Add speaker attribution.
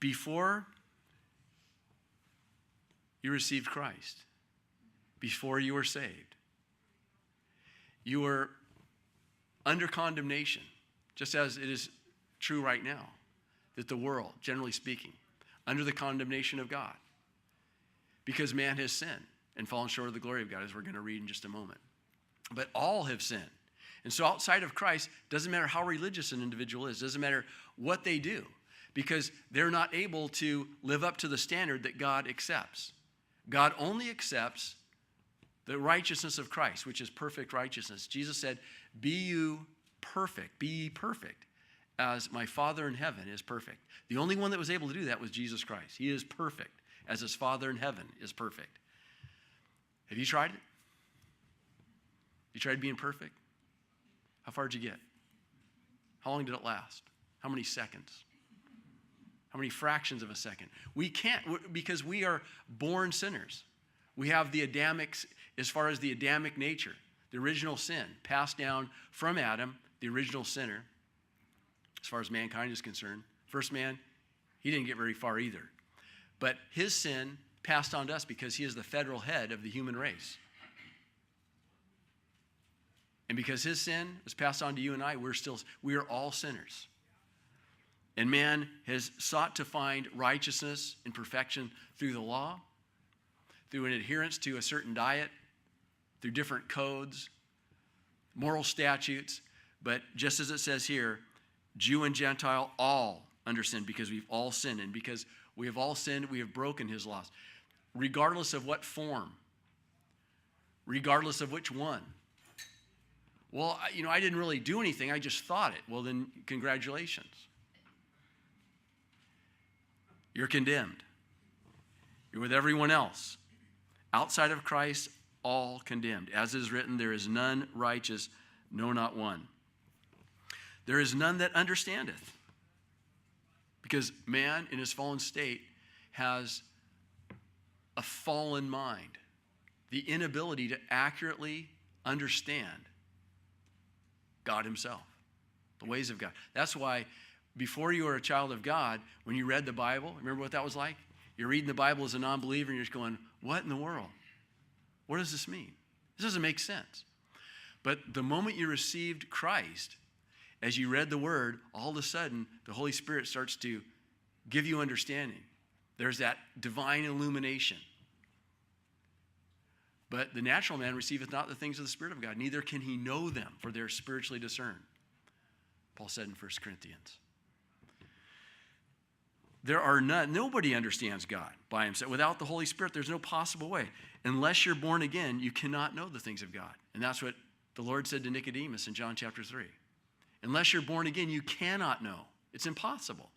Speaker 1: before you received Christ, before you were saved, you were under condemnation, just as it is true right now, that the world, generally speaking, under the condemnation of God, because man has sinned and fallen short of the glory of God, as we're going to read in just a moment. But all have sinned. And so outside of Christ, doesn't matter how religious an individual is, doesn't matter what they do, because they're not able to live up to the standard that God accepts. God only accepts the righteousness of Christ, which is perfect righteousness. Jesus said, be ye perfect, as my Father in heaven is perfect. The only one that was able to do that was Jesus Christ. He is perfect, as his Father in heaven is perfect. Have you tried it? You tried being perfect? How far did you get? How long did it last? How many seconds? How many fractions of a second? We can't, because we are born sinners. We have the Adamic, as far as the Adamic nature, the original sin, passed down from Adam, the original sinner, as far as mankind is concerned. First man, he didn't get very far either. But his sin passed on to us because he is the federal head of the human race. And because his sin was passed on to you and I, we are all sinners. And man has sought to find righteousness and perfection through the law, through an adherence to a certain diet, through different codes, moral statutes. But just as it says here, Jew and Gentile, all under sin, because we've all sinned. And because we have all sinned, we have broken his laws. Regardless of what form, regardless of which one. Well, I didn't really do anything. I just thought it. Well, then, congratulations. You're condemned. You're with everyone else. Outside of Christ, all condemned. As is written, there is none righteous, no, not one. There is none that understandeth. Because man, in his fallen state, has a fallen mind. The inability to accurately understand God himself, the ways of God. That's why before you were a child of God, when you read the Bible, remember what that was like? You're reading the Bible as a non-believer and you're just going, what in the world? What does this mean? This doesn't make sense. But the moment you received Christ, as you read the word, all of a sudden, the Holy Spirit starts to give you understanding. There's that divine illumination. But the natural man receiveth not the things of the Spirit of God, neither can he know them, for they're spiritually discerned. Paul said in 1 Corinthians. Nobody understands God by himself. Without the Holy Spirit, there's no possible way. Unless you're born again, you cannot know the things of God. And that's what the Lord said to Nicodemus in John chapter 3. Unless you're born again, you cannot know. It's impossible.